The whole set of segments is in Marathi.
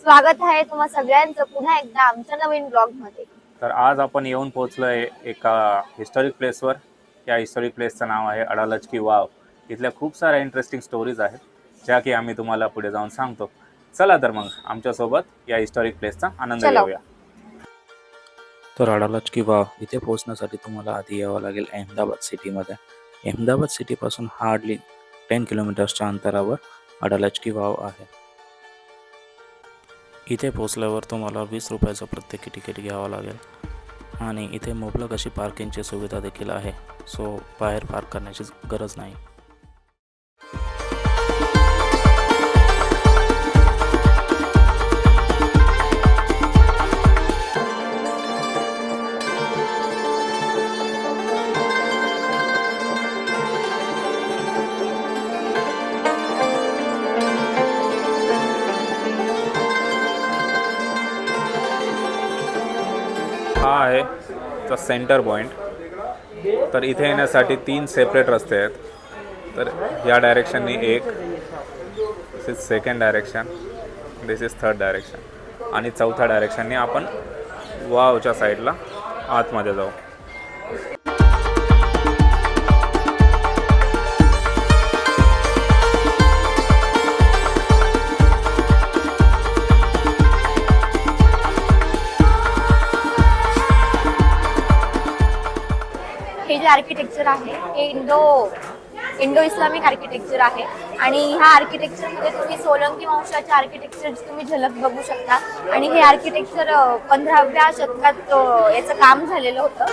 स्वागत आहे तुम्हा सगळ्यांचं पुन्हा एकदा आमच्या नवीन ब्लॉग मध्ये। तर आज आपण येऊन पोहोचलोय एका हिस्टॉरिक प्लेसवर। या हिस्टॉरिक प्लेसचं नाव आहे अडालजकी वाव। इथल्या खूप साऱ्या इंटरेस्टिंग स्टोरीज आहेत ज्या की आम्ही तुम्हाला पुढे जाऊन सांगतो। चला तर मग आमच्यासोबत या हिस्टॉरिक प्लेसचा आनंद घेऊया। तर अडालजकी वाव इथे पोहोचण्यासाठी तुम्हाला आधी यावं लागेल अहमदाबाद सिटीमध्ये। अहमदाबाद सिटीपासून हार्डली 10 किलोमीटर्सच्या अंतरावर अडालजकी वाव आहे। इथे पोचल्यावर तुम्हाला 20 रुपयाचं प्रत्येकी तिकीट घ्यावं लागेल आणि इथे मुबलक अशी पार्किंगची सुविधा देखील आहे, सो बाहेर पार्क करण्याची गरज नाही। हा आहे तर सेंटर पॉइंट। तर इथे येण्यासाठी 3 सेपरेट रस्ते आहेत। तर या डायरेक्शननी एक, this is second direction, this is third direction आणि चौथ्या डायरेक्शननी आपण वावच्या साईडला आतमध्ये जाऊ। हे जे आर्किटेक्चर आहे हे इंडो इस्लामिक आर्किटेक्चर आहे आणि ह्या आर्किटेक्चर मध्ये तुम्ही सोलंकी वंशाचे आर्किटेक्चरची तुम्ही झलक बघू शकता। आणि हे आर्किटेक्चर 15व्या शतकात याचं काम झालेलं होतं।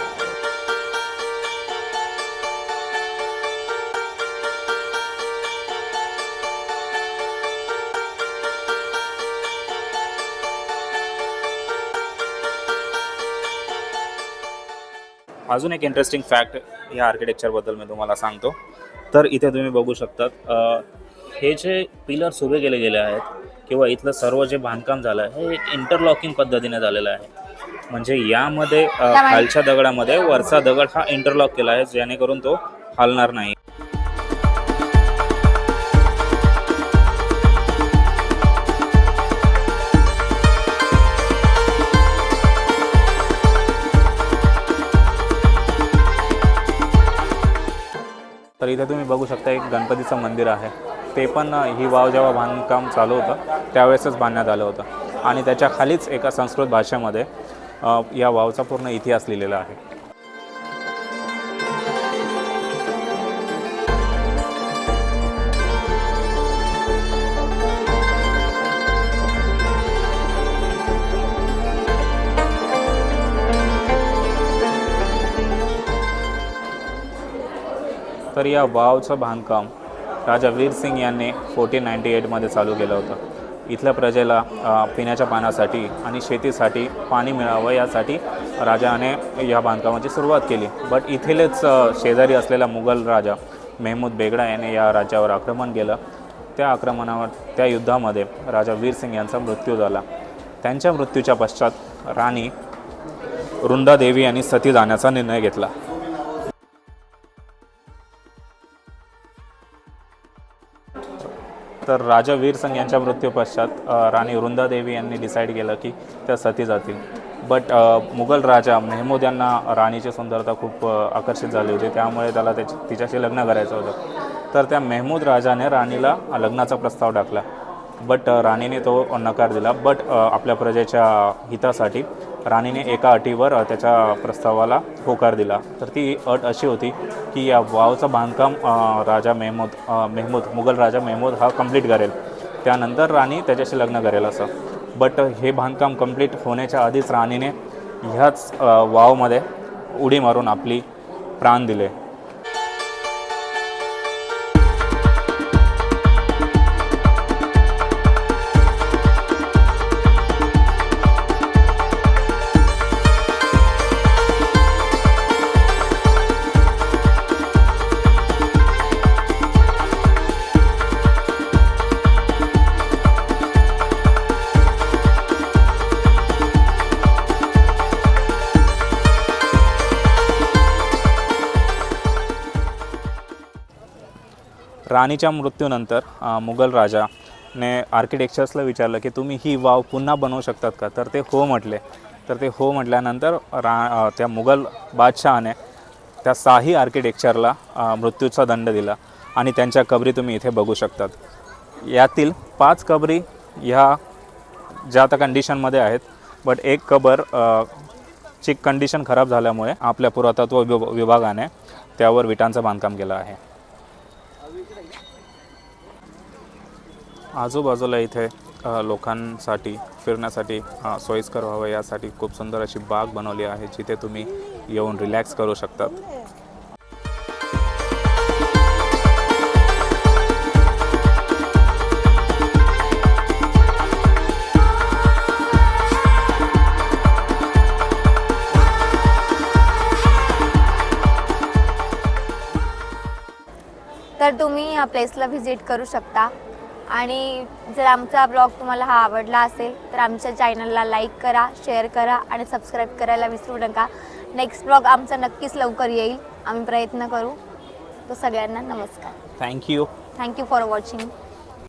अजून एक इंटरेस्टिंग फॅक्ट या आर्किटेक्चरबद्दल मी तुम्हाला सांगतो। तर इथे तुम्ही बघू शकतात हे जे पिलर्स उभे केले गेले आहेत किंवा इथलं सर्व जे बांधकाम झालं आहे हे एक इंटरलॉकिंग पद्धतीने झालेलं आहे। म्हणजे यामध्ये खालच्या दगडामध्ये वरचा दगड हा इंटरलॉक केला आहे जेणेकरून तो हलणार नाही। तर इथे तुम्ही बघू शकता एक गणपतीचं मंदिर आहे। ते पण ही वाव जेव्हा बांधकाम चालू होतं त्यावेळेसच बांधण्यात आलं होतं आणि त्याच्या खालीच एका संस्कृत भाषेमध्ये या वावचा पूर्ण इतिहास लिहिलेला आहे। तर या वावचं बांधकाम राजा वीरसिंग यांनी 1498 मध्ये चालू केलं होतं। इथल्या प्रजेला पिण्याच्या पाण्यासाठी आणि शेतीसाठी पाणी मिळावं यासाठी राजाने या बांधकामाची सुरुवात केली। बट इथलेच शेजारी असलेला मुघल राजा मेहमूद बेगडा याने या राज्यावर आक्रमण केलं। त्या युद्धामध्ये राजा वीरसिंग यांचा मृत्यू झाला। त्यांच्या मृत्यूच्या पश्चात राणी रुंदादेवी यांनी सती जाण्याचा निर्णय घेतला। तर राजा वीरसिंग यांच्या मृत्यू पश्चात राणी रुंदादेवी यांनी डिसाईड केलं की त्या सती जातील। बट मुघल राजा मेहमूद यांना राणीची सुंदरता खूप आकर्षित झाली होती, त्यामुळे त्याला तिच्याशी लग्न करायचं होतं। तर त्या मेहमूद राजाने राणीला लग्नाचा प्रस्ताव टाकला, बट राणीने तो नकार दिला। बट आपल्या प्रजेच्या हितासाठी राणीने एका अटीवर त्याच्या प्रस्तावाला होकार दिला। तर ती अट अशी होती की या वावचं बांधकाम राजा मेहमूद मुघल राजा मेहमूद हा कंप्लीट करेल, त्यानंतर राणी त्याच्याशी लग्न करेल असं। बट हे बांधकाम कंप्लीट होण्याच्या आधीच राणीने ह्याच वावमध्ये उडी मारून आपली प्राण दिले। राणीच्या मृत्यूनंतर मुघल राजा ने आर्किटेक्चर्सला विचारलं की तुम्ही ही वाव पुन्हा बनवू शकतात का, तर ते हो म्हटले. तर ते हो म्हटल्यानंतर त्या मुघल बादशहाने त्या 6ही आर्किटेक्चरला मृत्यूचा दंड दिला आणि त्यांच्या कबरी तुम्ही इथे बघू शकतात. यातील 5 कबरी ह्या ज्या आता कंडिशनमध्ये आहेत, बट एक कबर ची कंडिशन खराब झाल्यामुळे आपल्या पुरातत्व विभागाने त्यावर विटांचं बांधकाम केलं आहे. आजूबाजूला इथे लोकांसाठी फिरण्यासाठी सोयीस्कर व्हावं यासाठी खूप सुंदर अशी बाग बनवली आहे, जिथे तुम्ही येऊन रिलॅक्स करू शकतात. तर तुम्ही या प्लेसला व्हिजिट करू शकता. आणि जर आमचा ब्लॉग तुम्हाला हा आवडला असेल तर आमच्या चॅनलला लाईक करा, शेअर करा आणि सबस्क्राईब करायला विसरू नका. नेक्स्ट ब्लॉग आमचा नक्कीच लवकर येईल, आम्ही प्रयत्न करू. तो सगळ्यांना नमस्कार. Thank you thank you for watching.